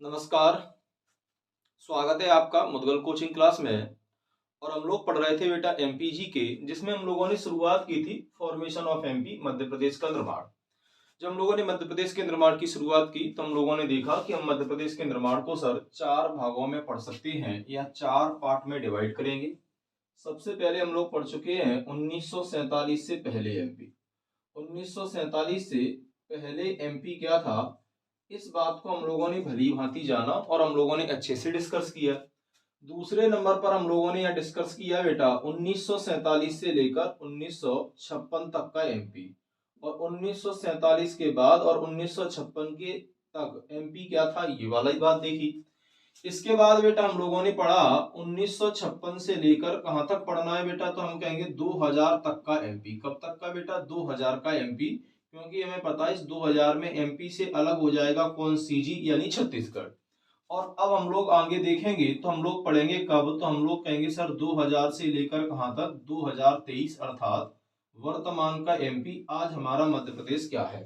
नमस्कार। स्वागत है आपका मुदगल कोचिंग क्लास में। और हम लोग पढ़ रहे थे बेटा एमपीजी के, जिसमें हम लोगों ने शुरुआत की थी formation of MP, Madhya Pradesh का निर्माण। जब हम लोगों ने मध्य प्रदेश के निर्माण की शुरुआत की तो हम लोगों ने देखा कि हम मध्य प्रदेश के निर्माण को सर चार भागों में पढ़ सकते हैं या चार पार्ट में डिवाइड करेंगे। सबसे पहले हम लोग पढ़ चुके हैं 1947 से पहले एमपी। 1947 से पहले एमपी क्या था, इस बात को हम लोगों ने भली भांति जाना और हम लोगों ने अच्छे से डिस्कस किया। दूसरे नंबर पर हम लोगों ने यह डिस्कस किया बेटा 1947 से लेकर 1956 तक का एमपी, और 1947 के बाद और 1956 के तक एमपी क्या था, ये वाला ही बात देखी। इसके बाद बेटा हम लोगों ने पढ़ा 1956 से लेकर कहां तक पढ़ना है बेटा, तो हम कहेंगे 2000 तक का एमपी। कब तक का बेटा, 2000 का एमपी, क्योंकि हमें पता है इस 2000 में एमपी से अलग हो जाएगा कौन, सीजी यानी छत्तीसगढ़। और अब हम लोग आगे देखेंगे तो हम लोग पढ़ेंगे कब, तो हम लोग कहेंगे सर 2000 से लेकर कहां तक, 2023, अर्थात वर्तमान का एमपी आज हमारा मध्य प्रदेश क्या है।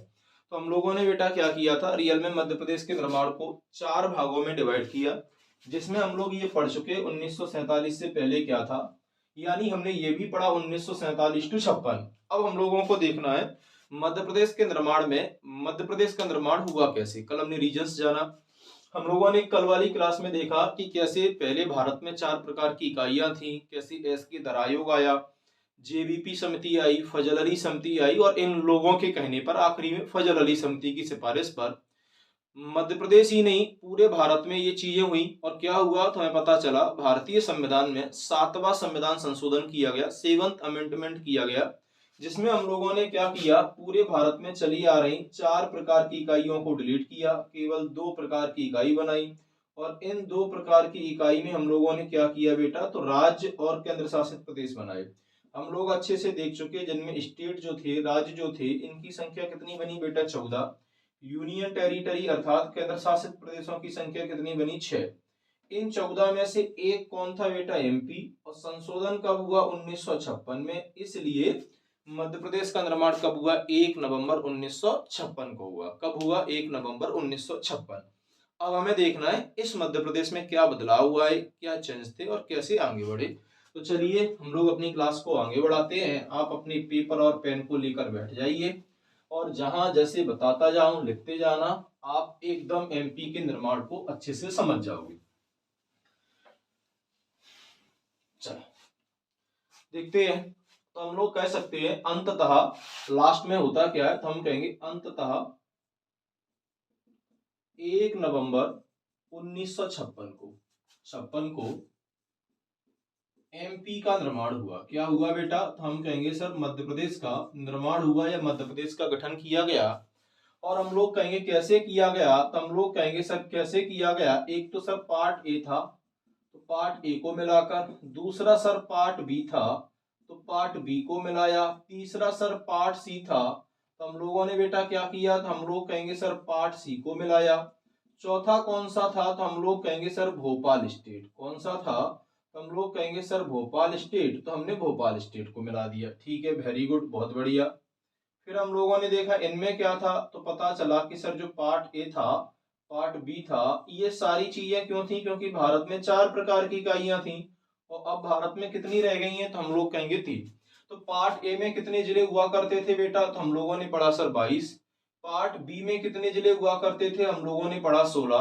तो हम लोगों ने बेटा क्या किया था, रियल में मध्य प्रदेश के निर्माण को चार भागों में डिवाइड किया, जिसमें हम लोग ये पढ़ चुके 1947 से पहले क्या था, यानी हमने ये भी पढ़ा 1947 टू 56। अब हम लोगों को देखना है मध्य प्रदेश के निर्माण में, मध्य प्रदेश का निर्माण हुआ कैसे। कल हमने रीजन्स जाना, हम लोगों ने कल वाली क्लास में देखा कि कैसे पहले भारत में चार प्रकार की इकाइयां थी, कैसे एस के दर आयोग आया, जेबीपी समिति आई, फजल अली समिति आई, और इन लोगों के कहने पर आखिरी में फजल अली समिति की सिफारिश पर मध्य प्रदेश ही नहीं पूरे भारत में ये चीजें हुई। और क्या हुआ तो हमें पता चला भारतीय संविधान में सातवां संविधान संशोधन किया गया, सेवंथ अमेंडमेंट किया गया, जिसमें हम लोगों ने क्या किया, पूरे भारत में चली आ रही चार प्रकार की इकाइयों को डिलीट किया, केवल दो प्रकार की इकाई बनाई। और इन दो प्रकार की इकाई में हम लोगों ने क्या किया बेटा, तो राज्य और केंद्र शासित प्रदेश बनाए। हम लोग अच्छे से देख चुके जिनमें स्टेट जो थे, राज्य जो थे, इनकी संख्या कितनी बनी बेटा, 14। यूनियन टेरिटरी अर्थात केंद्र शासित प्रदेशों की संख्या कितनी बनी, 6। इन 14 में से एक कौन था बेटा, एमपी। और संशोधन कब हुआ, 1956 में, इसलिए मध्य प्रदेश का निर्माण कब हुआ, 1 नवंबर 1956 को हुआ। कब हुआ, 1 नवंबर 1956। अब हमें देखना है इस मध्य प्रदेश में क्या बदलाव हुआ है, क्या चेंज थे और कैसे आगे बढ़े। तो चलिए हम लोग अपनी क्लास को आगे बढ़ाते हैं। आप अपने पेपर और पेन को लेकर बैठ जाइए और जहां जैसे बताता जाऊं लिखते जाना, आप एकदम एमपी के निर्माण को अच्छे से समझ जाओगे। चलो देखते हैं। तो हम लोग कह सकते हैं अंततः, लास्ट में होता क्या है, तो हम कहेंगे अंततः 1 नवंबर 1956 को एमपी का निर्माण हुआ। क्या हुआ बेटा, तो हम कहेंगे सर मध्य प्रदेश का निर्माण हुआ या मध्य प्रदेश का गठन किया गया। और हम लोग कहेंगे कैसे किया गया, तो हम लोग कहेंगे सर कैसे किया गया। एक तो सर पार्ट ए था, तो पार्ट ए को मिलाकर, दूसरा सर पार्ट बी था तो पार्ट बी को मिलाया, तीसरा सर पार्ट सी था, तो हम लोगों ने बेटा क्या किया, तो हम लोग कहेंगे सर पार्ट सी को मिलाया। चौथा कौन सा था, तो हम लोग कहेंगे सर भोपाल स्टेट। कौन सा था, तो हम लोग कहेंगे सर भोपाल स्टेट, तो हमने भोपाल स्टेट को मिला दिया। ठीक है, वेरी गुड, बहुत बढ़िया। फिर हम लोगों ने देखा इनमें क्या था, तो पता चला कि सर जो पार्ट ए था, पार्ट बी था, ये सारी चीजें क्यों थी, क्योंकि भारत में चार प्रकार की इकाइयां थी और अब भारत में कितनी रह गई हैं, तो हम लोग कहेंगे 3। तो पार्ट ए में कितने जिले हुआ करते थे बेटा, तो हम लोगों ने पढ़ा सर 22। पार्ट बी में कितने जिले हुआ करते थे, हम लोगों ने पढ़ा 16।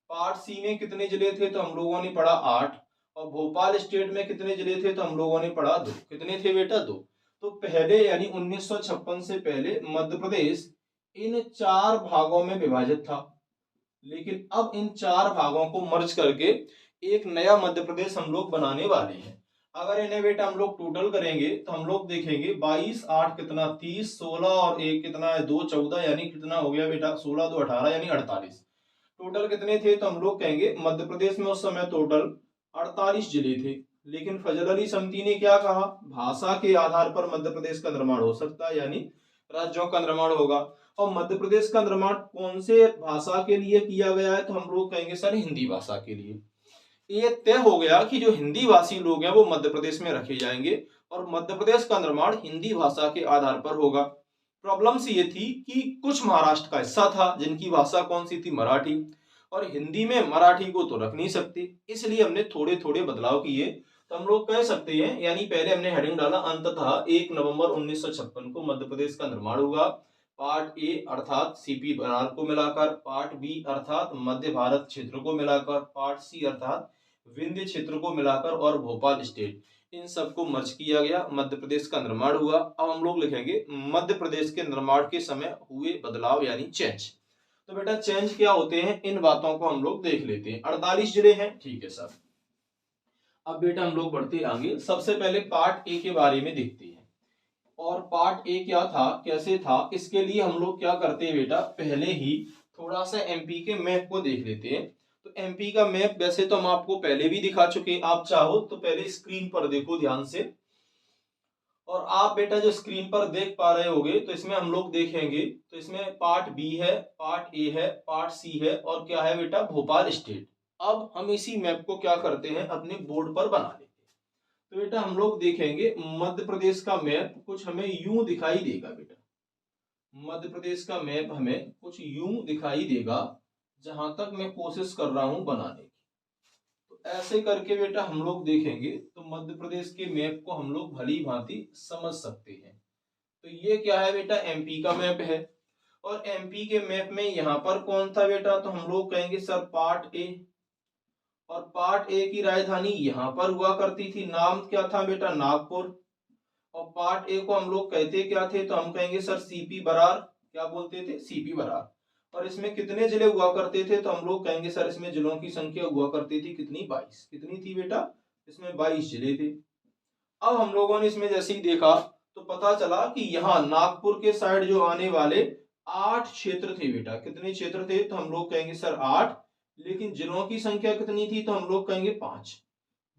पार्ट सी में कितने जिले थे, तो हम लोगों ने पढ़ा 8। और भोपाल स्टेट में कितने जिले थे, तो हम लोगों ने पढ़ा 2। कितने थे बेटा, 2। तो पहले यानी 1956 से पहले मध्य प्रदेश इन चार भागों में विभाजित था, लेकिन अब इन चार भागों को मर्ज करके एक नया मध्य प्रदेश हम लोग बनाने वाले हैं। अगर इन्हें बेटा हम लोग टोटल करेंगे तो हम लोग देखेंगे 22 8 कितना 30, 16 और 1 कितना है 2 14, यानी कितना हो गया बेटा 16 2 18 यानी 48। टोटल कितने थे, तो हम लोग कहेंगे मध्य प्रदेश में उस समय टोटल 48 जिले थे। लेकिन फजल अली समिति ने क्या कहा, भाषा के आधार पर मध्य प्रदेश का निर्माण हो सकता है, यानी राज्यों का निर्माण होगा। और मध्य प्रदेश का निर्माण कौन से भाषा के लिए किया गया है, तो हम लोग कहेंगे सर हिंदी भाषा के लिए। ये तय हो गया कि जो हिंदी भाषी लोग हैं वो मध्य प्रदेश में रखे जाएंगे और मध्य प्रदेश का निर्माण हिंदी भाषा के आधार पर होगा। प्रॉब्लम्स ये थी कि कुछ महाराष्ट्र का हिस्सा था जिनकी भाषा कौन सी थी, मराठी। और हिंदी में मराठी को तो रख नहीं सकते, इसलिए हमने थोड़े थोड़े बदलाव किए। तो हम लोग कह सकते हैं, यानी पहले हमने हेडिंग डाला अंततः 1 नवंबर 1956 को मध्य प्रदेश का निर्माण हुआ। पार्ट ए अर्थात सीपी बरार को मिलाकर, पार्ट बी अर्थात मध्य भारत क्षेत्र को मिलाकर, पार्ट सी अर्थात विंध्य क्षेत्र को मिलाकर और भोपाल स्टेट, इन सबको मर्ज किया गया, मध्य प्रदेश का निर्माण हुआ। अब हम लोग लिखेंगे मध्य प्रदेश के निर्माण के समय हुए बदलाव यानी चेंज। तो बेटा चेंज क्या होते हैं, इन बातों को हम लोग देख लेते हैं। 48 जिले हैं, ठीक है सर। अब बेटा हम लोग बढ़ते आगे, सबसे पहले पार्ट ए के बारे में देखते हैं। और पार्ट ए क्या था, कैसे था, इसके लिए हम लोग क्या करते हैं बेटा, पहले ही थोड़ा सा एमपी के मैप को देख लेते हैं। तो एमपी का मैप वैसे तो हम आपको पहले भी दिखा चुके, आप चाहो तो पहले स्क्रीन पर देखो ध्यान से। और आप बेटा जो स्क्रीन पर देख पा रहे होगे, तो इसमें हम लोग देखेंगे, तो इसमें पार्ट बी है, पार्ट ए है, पार्ट सी है, और क्या है बेटा, भोपाल स्टेट। अब हम इसी मैप को क्या करते हैं, अपने बोर्ड पर बना लेते हैं। तो बेटा हम लोग देखेंगे मध्य प्रदेश का मैप कुछ हमें यूं दिखाई देगा बेटा, मध्य प्रदेश का मैप हमें कुछ यूं दिखाई देगा, जहां तक मैं कोशिश कर रहा हूं बनाने की। तो ऐसे करके बेटा हम लोग देखेंगे तो मध्य प्रदेश के मैप को हम लोग भली भांति समझ सकते हैं। तो ये क्या है बेटा, एमपी का मैप है। और एमपी के मैप में यहाँ पर कौन था बेटा, तो हम लोग कहेंगे सर पार्ट ए। और पार्ट ए की राजधानी यहाँ पर हुआ करती थी, नाम क्या था बेटा, नागपुर। और पार्ट ए को हम लोग कहते क्या थे, तो हम कहेंगे सर सीपी बरार, क्या बोलते थे, सीपी बरार। और इसमें कितने जिले हुआ करते थे, तो हम लोग कहेंगे सर इसमें जिलों की संख्या हुआ करती थी कितनी, 22। कितनी थी बेटा, इसमें 22 जिले थे। अब हम लोगों ने इसमें जैसे ही देखा तो पता चला कि यहाँ नागपुर के साइड जो आने वाले 8 क्षेत्र थे बेटा। कितने क्षेत्र थे, तो हम लोग कहेंगे सर 8। लेकिन जिलों की संख्या कितनी थी, तो हम लोग कहेंगे 5।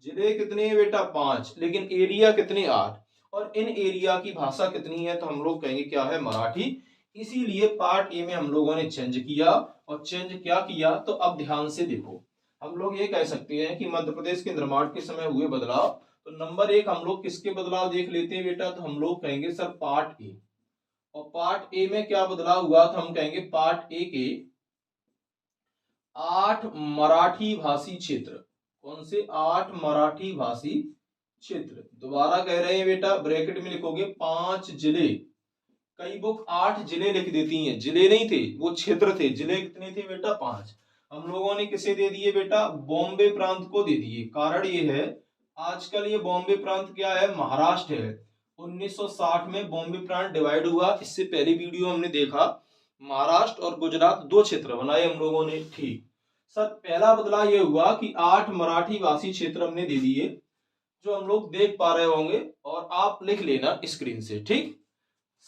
जिले कितने हैं बेटा, 5, लेकिन एरिया कितने, 8। और इन एरिया की भाषा कितनी है, तो हम लोग कहेंगे क्या है, मराठी। इसीलिए पार्ट ए में हम लोगों ने चेंज किया। और चेंज क्या किया, तो अब ध्यान से देखो, हम लोग ये कह सकते हैं कि मध्य प्रदेश के निर्माण के समय हुए बदलाव। तो नंबर 1 हम लोग किसके बदलाव देख लेते हैं बेटा, तो हम लोग कहेंगे सर पार्ट ए। और पार्ट ए में क्या बदलाव हुआ, तो हम कहेंगे पार्ट ए के 8 मराठी भाषी क्षेत्र। कौन से, 8 मराठी भाषी क्षेत्र। दोबारा कह रहे हैं बेटा, ब्रैकेट में लिखोगे 5 जिले। कई बुक 8 जिले लिख देती हैं, जिले नहीं थे वो क्षेत्र थे। जिले कितने थे बेटा, 5। हम लोगों ने किसे दे दिए बेटा, बॉम्बे प्रांत को दे दिए। कारण ये है, आजकल ये बॉम्बे प्रांत क्या है, महाराष्ट्र है। 1960 में बॉम्बे प्रांत डिवाइड हुआ। इससे पहले वीडियो हमने देखा, महाराष्ट्र और गुजरात 2 क्षेत्र बनाए हम लोगों ने, ठीक। सर पहला बदलाव ये हुआ कि 8 मराठी भाषी क्षेत्र हमने दे दिए, जो हम लोग देख पा रहे होंगे, और आप लिख लेना स्क्रीन से, ठीक।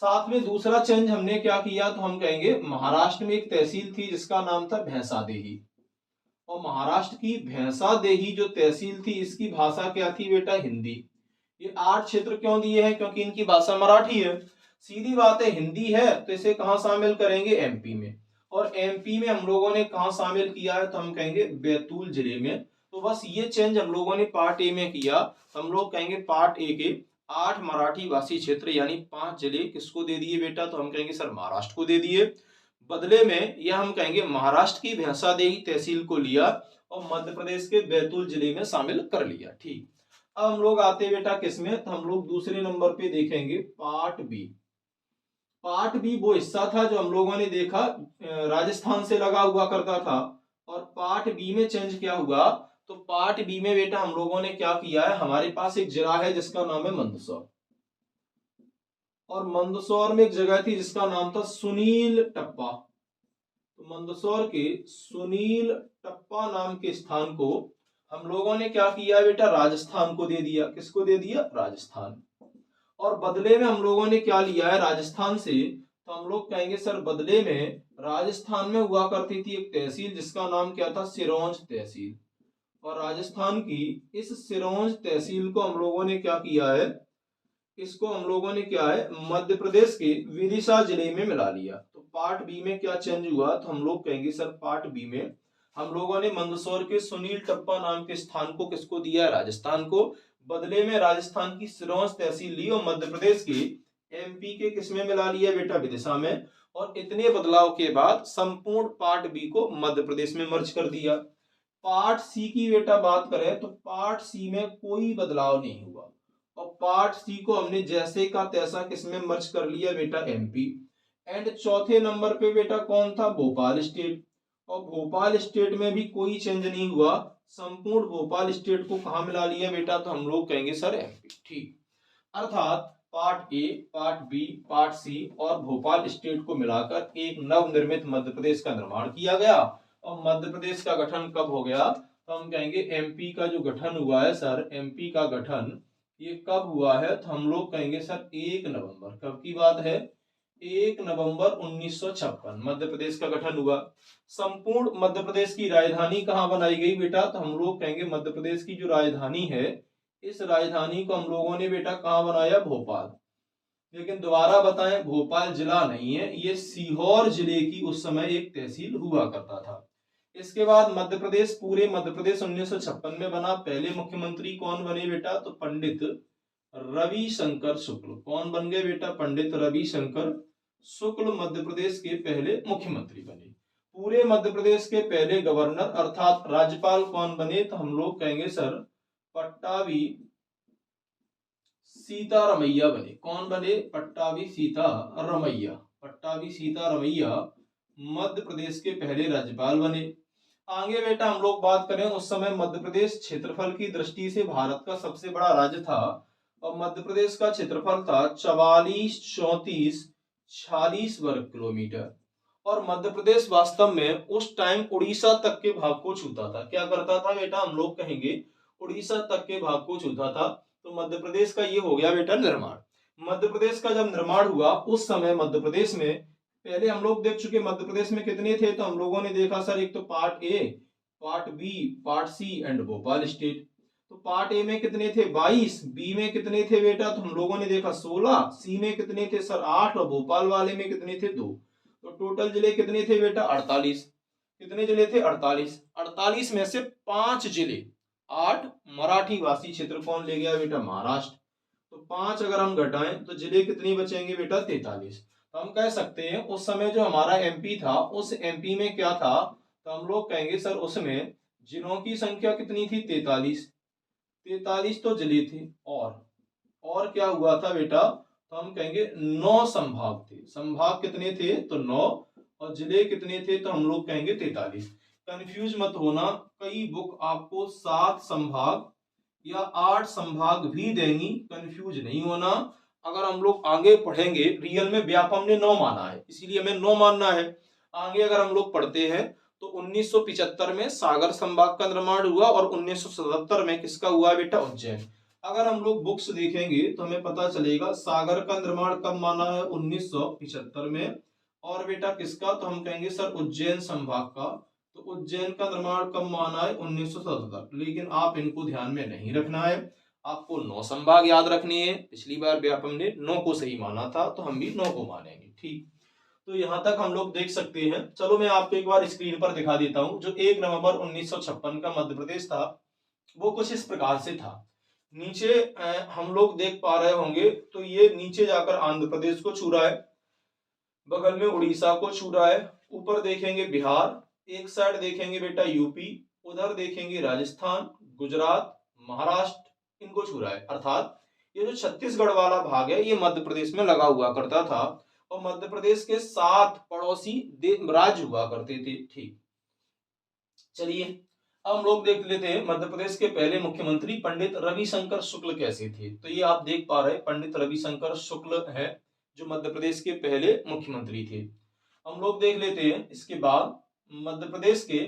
साथ में दूसरा चेंज हमने क्या किया, तो हम कहेंगे महाराष्ट्र में एक तहसील थी जिसका नाम था भैंसादेही। और महाराष्ट्र की भैंसादेही जो तहसील थी, इसकी भाषा क्या थी बेटा, हिंदी। ये 8 क्षेत्र क्यों दिए हैं, क्योंकि इनकी भाषा मराठी है। सीधी बात है, हिंदी है तो इसे कहां शामिल करेंगे, एमपी में। और एमपी में हम लोगों ने कहां शामिल किया है, तो हम कहेंगे बैतूल जिले में। तो बस ये चेंज हम लोगों ने पार्ट ए में किया। हम लोग कहेंगे पार्ट ए के 8 मराठी भाषी क्षेत्र यानी 5 जिले किसको दे दिए बेटा, तो हम कहेंगे सर महाराष्ट्र को दे दिए। बदले में यह हम कहेंगे महाराष्ट्र की भैंसादेही तहसील को लिया और मध्य प्रदेश के बैतूल जिले में शामिल कर लिया, ठीक। अब हम लोग आते बेटा किसमें, तो हम लोग दूसरे नंबर पे देखेंगे पार्ट बी। पार्ट बी वो हिस्सा था जो हम लोगों ने देखा राजस्थान से लगा हुआ करता था। और पार्ट बी में चेंज क्या हुआ, तो पार्ट बी में बेटा हम लोगों ने क्या किया है, हमारे पास एक जिला है जिसका नाम है मंदसौर। और मंदसौर में एक जगह थी जिसका नाम था सुनील टप्पा। तो मंदसौर के सुनील टप्पा नाम के स्थान को हम लोगों ने क्या किया बेटा, राजस्थान को दे दिया। किसको दे दिया, राजस्थान। और बदले में हम लोगों ने क्या लिया है राजस्थान से, तो हम लोग कहेंगे सर बदले में राजस्थान में हुआ करती थी एक तहसील जिसका नाम क्या था, सिरोंज तहसील। और राजस्थान की इस सिरोंज तहसील को हम लोगों ने क्या किया है, इसको हम लोगों ने क्या है, मध्य प्रदेश के विदिशा जिले में मिला लिया। तो पार्ट बी में क्या चेंज हुआ, तो हम लोग कहेंगे सर पार्ट बी में हम लोगों ने मंदसौर के सुनील टप्पा नाम के स्थान को किसको दिया, राजस्थान को। बदले में राजस्थान की सिरोंज तहसील ली और मध्य प्रदेश के एमपी के किसमें मिला लिया बेटा, विदिशा में। और इतने बदलाव के बाद संपूर्ण पार्ट बी को मध्य प्रदेश में मर्ज कर दिया। पार्ट सी की बेटा बात करें तो पार्ट सी में कोई बदलाव नहीं हुआ और पार्ट सी को हमने जैसे का तैसा किसमें मर्ज कर लिया बेटा, एमपी। एंड चौथे नंबर पे बेटा कौन था, भोपाल स्टेट। और भोपाल स्टेट में भी कोई चेंज नहीं हुआ, संपूर्ण भोपाल स्टेट को कहा मिला लिया बेटा, तो हम लोग कहेंगे सर एमपी। ठीक, अर्थात part A, part B, part C और भोपाल स्टेट को मिलाकर एक नवनिर्मित मध्य प्रदेश का निर्माण किया गया। और मध्य प्रदेश का गठन कब हो गया, तो हम कहेंगे एमपी का जो गठन हुआ है सर, एमपी का गठन ये कब हुआ है, तो हम लोग कहेंगे सर 1 नवंबर। कब की बात है, 1 नवंबर 1956 मध्य प्रदेश का गठन हुआ। संपूर्ण मध्य प्रदेश की राजधानी कहाँ बनाई गई बेटा, तो हम लोग कहेंगे मध्य प्रदेश की जो राजधानी है, इस राजधानी को हम लोगों ने बेटा कहाँ बनाया, भोपाल। लेकिन दोबारा बताएं, भोपाल जिला नहीं है, ये सीहोर जिले की उस समय एक तहसील हुआ करता था। इसके बाद मध्य प्रदेश, पूरे मध्य प्रदेश 1956 में बना। पहले मुख्यमंत्री कौन बने बेटा, तो पंडित रविशंकर शुक्ल। कौन बन गए बेटा, पंडित रविशंकर शुक्ल मध्य प्रदेश के पहले मुख्यमंत्री बने। पूरे मध्य प्रदेश के पहले गवर्नर अर्थात राज्यपाल कौन बने, तो हम लोग कहेंगे सर पट्टाभी सीतारमैया बने। कौन बने, पट्टाभी सीतारमैया। पट्टाभी सीतारमैया मध्य प्रदेश के पहले राज्यपाल बने। आगे बेटा हम लोग बात करें, उस समय मध्य प्रदेश क्षेत्रफल की दृष्टि से भारत का सबसे बड़ा राज्य था और मध्य प्रदेश का क्षेत्रफल था 44, 34, 46 वर्ग किलोमीटर। और मध्य प्रदेश वास्तव में उस टाइम उड़ीसा तक के भाग को छूता था। क्या करता था बेटा, हम लोग कहेंगे उड़ीसा तक के भाग को छूता था। तो मध्य प्रदेश का ये हो गया बेटा निर्माण। मध्य प्रदेश का जब निर्माण हुआ उस समय मध्य प्रदेश में, पहले हम लोग देख चुके मध्य प्रदेश में कितने थे, तो हम लोगों ने देखा सर एक तो part A, part B, part C and Bhopal state. तो पार्ट ए में कितने थे, 22, बी में कितने थे बेटा, तो हम लोगों ने देखा 16, सी में कितने थे सर 8 और भोपाल वाले में कितने थे 2। तो टोटल जिले कितने थे बेटा, 48। कितने जिले थे, 48। 48 में से 5 जिले, 8 मराठी भाषी क्षेत्र कौन ले गया बेटा, महाराष्ट्र। तो 5 अगर हम घटाएं तो जिले कितनी बचेंगे बेटा, 43। तो हम कह सकते हैं उस समय जो हमारा एमपी था, उस एमपी में क्या था, तो हम लोग कहेंगे सर उसमें जिलों की संख्या कितनी थी, 43। 43 तो जिले थे। और क्या हुआ था बेटा, तो हम कहेंगे 9 संभाग थे। संभाग कितने थे, तो 9 और जिले कितने थे, तो हम लोग कहेंगे 43। कंफ्यूज मत होना, कई बुक आपको 7 संभाग या 8 संभाग भी देंगी, कंफ्यूज नहीं होना। अगर हम लोग आगे पढ़ेंगे, रियल में व्यापम ने 9 माना है, इसीलिए हमें 9 मानना है। आगे अगर हम लोग पढ़ते हैं तो 1975 में सागर संभाग का निर्माण हुआ और 1977 में किसका हुआ बेटा, उज्जैन। अगर हम लोग बुक्स देखेंगे तो हमें पता चलेगा सागर का निर्माण कब माना है, 1975 में। और बेटा किसका, तो हम कहेंगे सर उज्जैन संभाग का। तो उज्जैन का निर्माण कब माना है, 1977। लेकिन आप इनको ध्यान में नहीं रखना है, आपको 9 संभाग याद रखनी है। पिछली बार व्यापम ने 9 को सही माना था, तो हम भी 9 को मानेंगे। ठीक, तो यहां तक हम लोग देख सकते हैं। चलो मैं आपको एक बार स्क्रीन पर दिखा देता हूं। जो 1 नवंबर 1956 का मध्य प्रदेश था वो कुछ इस प्रकार से था। नीचे हम लोग देख पा रहे होंगे, तो ये नीचे जाकर आंध्र प्रदेश को छू रहा है, बगल में उड़ीसा को छू रहा है, ऊपर देखेंगे बिहार, एक साइड देखेंगे बेटा यूपी, उधर देखेंगे राजस्थान, गुजरात, महाराष्ट्र, इनको छू रहा है। अर्थात ये जो छत्तीसगढ़ वाला भाग है ये मध्य प्रदेश में लगा हुआ करता था और मध्य प्रदेश के 7 पड़ोसी राज्य हुआ करते थे। ठीक, चलिए अब हम लोग देख लेते हैं मध्य प्रदेश के पहले मुख्यमंत्री पंडित रविशंकर शुक्ल कैसे थे। तो ये आप देख पा रहे हैं, पंडित रविशंकर शुक्ल है जो मध्य प्रदेश के पहले मुख्यमंत्री थे। हम लोग देख लेते हैं इसके बाद मध्य प्रदेश के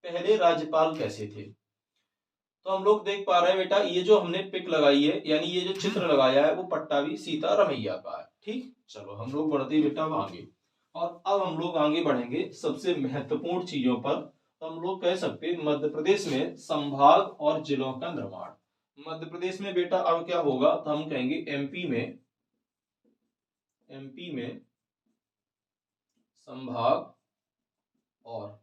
पहले राज्यपाल कैसे थे। तो हम लोग देख पा रहे हैं बेटा, ये जो हमने पिक लगाई है यानी ये जो चित्र लगाया है वो पट्टाभी सीतारमैया का है। ठीक, चलो हम लोग बढ़ते बेटा आगे। और अब हम लोग आगे बढ़ेंगे सबसे महत्वपूर्ण चीजों पर। तो हम लोग कह सकते हैं मध्य प्रदेश में संभाग और जिलों का निर्माण। मध्य प्रदेश में बेटा अब क्या होगा, तो हम कहेंगे एमपी में संभाग और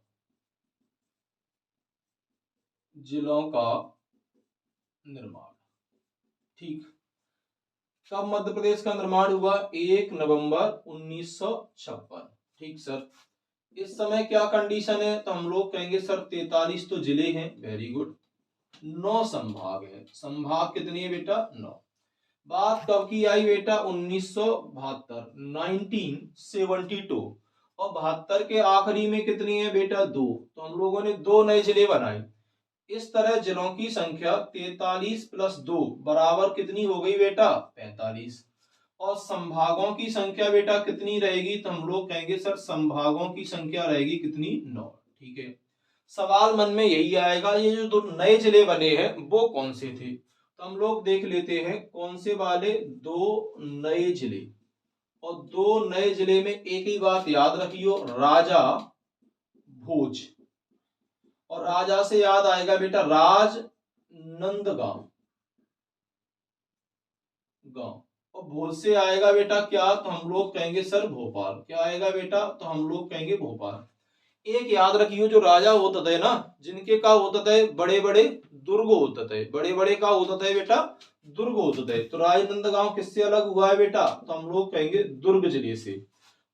जिलों का निर्माण। ठीक, कब मध्य प्रदेश का निर्माण हुआ, 1 नवंबर 1956। ठीक सर। इस समय क्या कंडीशन है, तो हम लोग कहेंगे सर 43 तो जिले हैं, वेरी गुड। 9 संभाग है, संभाग कितनी है बेटा 9। बात कब की आई बेटा 1972, 1972। और 72 के आखिरी में कितनी है बेटा 2, तो हम लोगों ने 2 नए जिले बनाए। इस तरह जिलों की संख्या 43 प्लस 2 बराबर कितनी हो गई बेटा 45। और संभागों की संख्या बेटा कितनी रहेगी, तो हम लोग कहेंगे सर संभागों की संख्या रहेगी कितनी 9। ठीक है, सवाल मन में यही आएगा ये जो 2 नए जिले बने हैं वो कौन से थे, तो हम लोग देख लेते हैं कौन से वाले 2 नए जिले। और 2 नए जिले में एक ही बात याद रखियो, राजा भोज। और राजा से याद आएगा बेटा राजनंदगांव गांव। और भोज से आएगा बेटा क्या, तो हम लोग कहेंगे सर भोपाल। क्या आएगा बेटा, तो हम लोग कहेंगे भोपाल। एक याद रखियो जो राजा होता थे ना, जिनके का होता थे बड़े बड़े दुर्ग होते थे, बड़े बड़े का होता थे बेटा दुर्ग होते थे। तो राजनंदगांव किससे अलग हुआ है बेटा, तो हम लोग कहेंगे दुर्ग जिले से।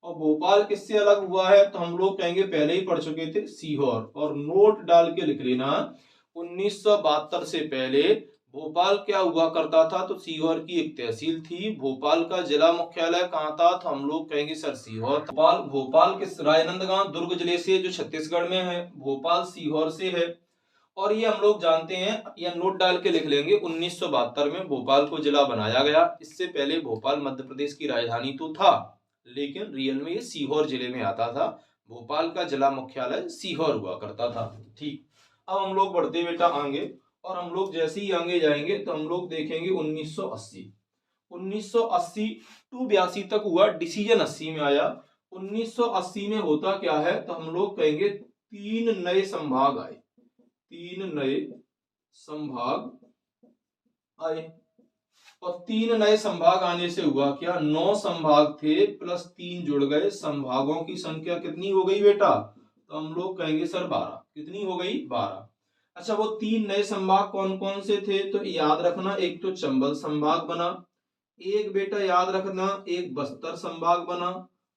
और भोपाल किससे अलग हुआ है, तो हम लोग कहेंगे पहले ही पढ़ चुके थे सीहोर। और नोट डाल के लिख लेना 1972 से पहले भोपाल क्या हुआ करता था, तो सीहोर की एक तहसील थी। भोपाल का जिला मुख्यालय कहाँ था, तो हम लोग कहेंगे सर सीहोर। भोपाल किस राजनांदगांव दुर्ग जिले से जो छत्तीसगढ़ में है, भोपाल सीहोर से है। और ये हम लोग जानते हैं, या नोट डाल के लिख लेंगे 1972 में भोपाल को जिला बनाया गया। इससे पहले भोपाल मध्य प्रदेश की राजधानी तो था, लेकिन रियल में ये सीहोर जिले में आता था। भोपाल का जिला मुख्यालय सीहोर हुआ करता था। ठीक, अब हम लोग बढ़ते बेटा आगे। और हम लोग जैसे ही आगे जाएंगे तो हम लोग देखेंगे 1980। 1980 टू 82 तक हुआ, डिसीजन 80 में आया। 1980 में होता क्या है, तो हम लोग कहेंगे 3 नए संभाग आए, 3 नए संभाग आए। और 3 नए संभाग आने से हुआ क्या, 9 संभाग थे प्लस 3 जुड़ गए, संभागों की संख्या कितनी हो गई बेटा, तो हम लोग कहेंगे सर 12। कितनी हो गई 12। अच्छा, वो 3 नए संभाग कौन कौन से थे, तो याद रखना, एक तो चंबल संभाग बना, एक बेटा याद रखना एक बस्तर संभाग बना,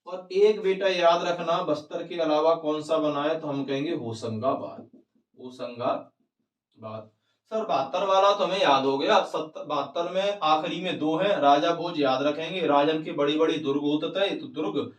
और एक बेटा याद रखना बस्तर के अलावा कौन सा बना है, तो हम कहेंगे होशंगाबाद। होशंगाबाद। सर 72 वाला तो हमें याद हो गया। 72 में आखिरी में 2 है, राजा भोज याद रखेंगे, राजन के बड़ी बड़ी दुर्ग होते थे, तो दुर्ग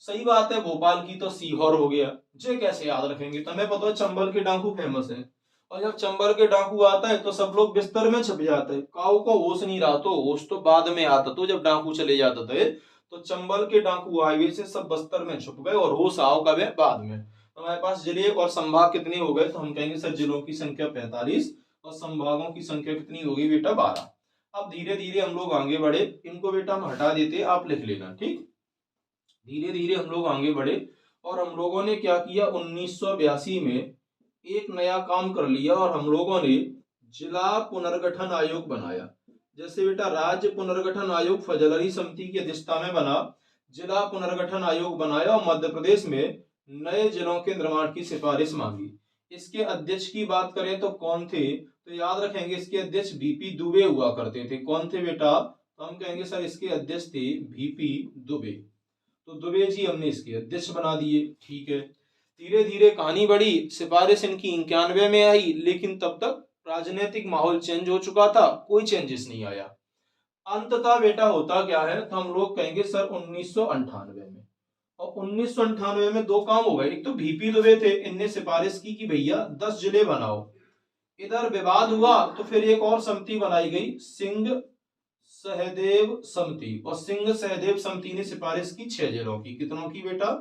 सही बात है। भोपाल की तो सीहोर हो गया। जे कैसे याद रखेंगे, तो हमें पता है चंबल के डाकू फेमस है, और जब चंबल के डाकू आता है तो सब लोग बिस्तर में छुप जाते हैं। काऊ को होश नहीं रहा, तो होश तो बाद में आता, तो जब डाकू चले जाते थे तो चंबल के डाकू हाईवे से सब बस्तर में छुप गए, और होश आओ कब है, बाद में। तो हमारे पास जिले और संभाग कितने हो गए, तो हम कहेंगे सर जिलों की संख्या 45 और संभागों की संख्या कितनी होगी बेटा 12। अब धीरे धीरे हम लोग आगे बढ़े, इनको बेटा हम हटा देते, आप लिख लेना। ठीक, धीरे धीरे हम लोग आगे बढ़े, और हम लोगों ने क्या किया 1982 में एक नया काम कर लिया, और हम लोगों ने जिला पुनर्गठन आयोग बनाया। जैसे बेटा राज्य पुनर्गठन आयोग फजलरी समिति की अध्यक्षता में बना, जिला पुनर्गठन आयोग बनाया, और मध्य प्रदेश में नए जिलों के निर्माण की सिफारिश मांगी। इसके अध्यक्ष की बात करें तो कौन थे, तो याद रखेंगे इसके अध्यक्ष बीपी दुबे हुआ करते थे। कौन थे बेटा, तो हम कहेंगे सर इसके अध्यक्ष थे बीपी दुबे। तो दुबे जी हमने इसके अध्यक्ष बना दिए। ठीक है, धीरे धीरे कहानी बढ़ी, सिफारिश इनकी 91 में आई, लेकिन तब तक राजनीतिक माहौल चेंज हो चुका था, कोई चेंजेस नहीं आया। अंततः बेटा होता क्या है, तो हम लोग कहेंगे सर 1998 में। और 1998 में 2 काम हो गए, एक तो बीपी दुबे थे, इनने सिफारिश की कि भैया 10 जिले बनाओ। इधर विवाद हुआ, तो फिर एक और समिति बनाई गई, सिंह सहदेव समिति। और सिंह सहदेव समिति ने सिफारिश की 6 जिलों की। कितनों की बेटा,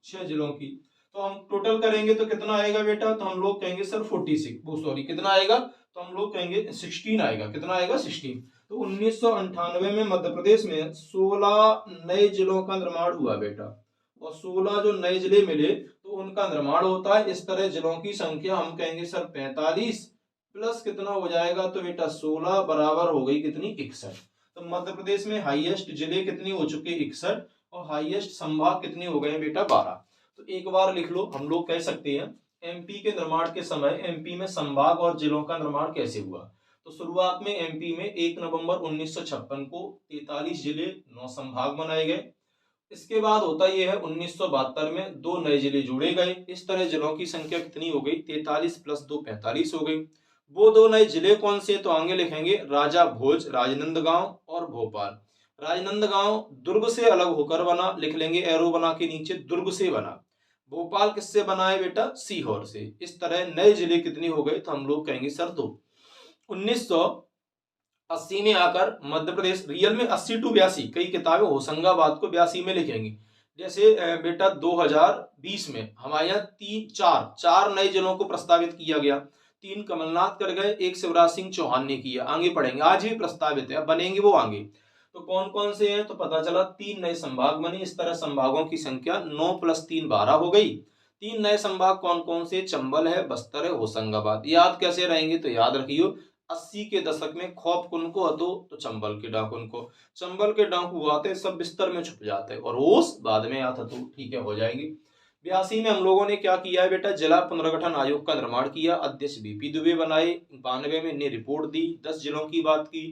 6 जिलों की। तो हम टोटल करेंगे तो कितना आएगा बेटा, तो हम लोग कहेंगे सर 46, कितना आएगा, तो हम लोग कहेंगे 16 आएगा। कितना आएगा 16। तो 1998 में मध्य प्रदेश में 16 नए जिलों का निर्माण हुआ बेटा, और 16 जो नए जिले मिले तो उनका निर्माण होता है। इस तरह जिलों की संख्या हम कहेंगे सर 45 प्लस कितना हो जाएगा, तो बेटा 16 बराबर हो गई कितनी 61। तो मध्य प्रदेश में हाईएस्ट जिले कितने हो चुके 61, और हाईएस्ट संभाग कितने हो गए बेटा 12। तो एक बार लिख लो, हम लोग कह सकते हैं एमपी के निर्माण के समय एमपी में संभाग और जिलों का निर्माण कैसे हुआ। तो शुरुआत में एमपी में 1 नवंबर 1956 को 43 जिले 9 संभाग बनाए गए। इसके बाद होता यह है 1972 में 2 नए जिले जोड़े गए। इस तरह जिलों की संख्या कितनी हो गई, 43 + 2 45 हो गई। वो 2 नए जिले कौन से, तो आगे लिखेंगे राजा भोज, राजनांदगांव और भोपाल। राजनांदगांव दुर्ग से अलग होकर बना, लिख लेंगे एरो बना के नीचे, दुर्ग से बना। भोपाल किससे बना है बेटा, सीहोर से। इस तरह नए जिले कितने हो गए, तो हम लोग कहेंगे सर 2। 1980 में आकर मध्य प्रदेश, रियल में 80 to 82, कई किताबें होशंगाबाद को 82 में लिखेंगी। जैसे बेटा 2020 में हमारे यहाँ चार नए जिलों को प्रस्तावित किया गया। 3 कमलनाथ कर गए, 1 शिवराज सिंह चौहान ने किया। आगे पढ़ेंगे, आज भी प्रस्तावित है, अब बनेंगे वो आगे। तो कौन कौन से हैं, तो पता चला 3 नए संभाग बने। इस तरह संभागों की संख्या 9 + 3 12 हो गई। 3 नए संभाग कौन कौन से, चंबल है, बस्तर है, होशंगाबाद। याद कैसे रहेंगे, तो याद रखियो 80 के दशक में खौफ किनको हतो, तो चंबल के डाकुन को। चंबल के डाकू आते सब बिस्तर में छुप जाते और होश बाद में आता, तो ठीक है हो जाएगी। 82 में हम लोगों ने क्या किया है बेटा, जिला पुनर्गठन आयोग का निर्माण किया, अध्यक्ष बीपी दुबे बनाए। 92 में इन्हें रिपोर्ट दी, 10 जिलों की बात की।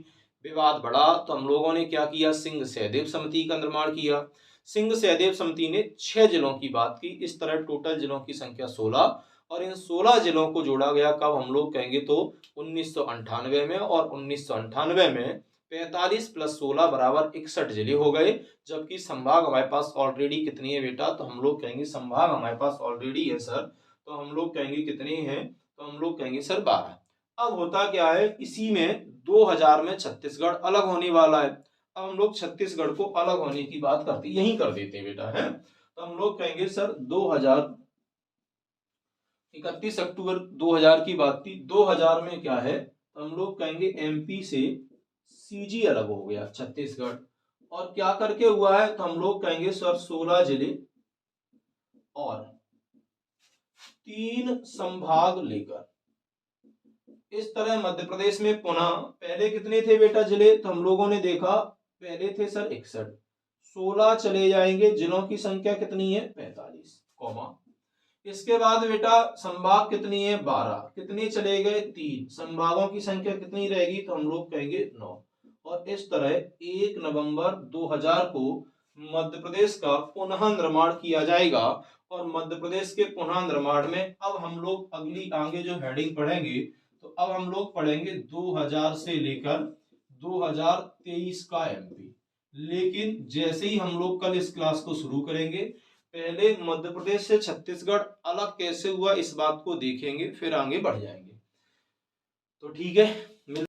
विवाद बढ़ा तो हम लोगों ने क्या किया, सिंह सहदेव समिति का निर्माण किया। सिंह सहदेव समिति ने 6 जिलों की बात की। इस तरह टोटल जिलों की संख्या 16, और इन 16 जिलों को जोड़ा गया कब, हम लोग कहेंगे तो 1998 में। और 1998 में 45 + 16 = 61 जिले हो गए। जबकि संभाग हमारे पास ऑलरेडी कितनी है बेटा, तो हम लोग कहेंगे संभाग हमारे पास ऑलरेडी है सर, तो हम लोग कहेंगे कितने हैं, तो हम लोग कहेंगे सर 12। अब होता क्या है, इसी में 2000 में छत्तीसगढ़ अलग होने वाला है। अब हम लोग छत्तीसगढ़ को अलग होने की बात करते, यही कर देते हैं बेटा, है। तो हम लोग कहेंगे सर 31 अक्टूबर 2000 की बात थी। 2000 में क्या है, तो हम लोग कहेंगे एमपी से सीजी अलग हो गया, छत्तीसगढ़। और क्या करके हुआ है, तो हम लोग कहेंगे सर 16 जिले और 3 संभाग लेकर। इस तरह मध्य प्रदेश में पुनः पहले कितने थे बेटा जिले, तो हम लोगों ने देखा पहले थे सर 61। 16 चले जाएंगे, जिलों की संख्या कितनी है 45, कॉमा। इसके बाद बेटा संभाग कितनी है 12, कितने चले गए 3, संभागों की संख्या कितनी रहेगी, तो हम लोग कहेंगे 9। और इस तरह 1 नवंबर 2000 को मध्य प्रदेश का पुनः निर्माण किया जाएगा। और मध्य प्रदेश के पुनः निर्माण में अब हम लोग अगली आगे जो हेडिंग पढ़ेंगे, तो अब हम लोग पढ़ेंगे 2000 से लेकर 2023 का एमपी। लेकिन जैसे ही हम लोग कल इस क्लास को शुरू करेंगे, पहले मध्य प्रदेश से छत्तीसगढ़ अलग कैसे हुआ इस बात को देखेंगे, फिर आगे बढ़ जाएंगे। तो ठीक है।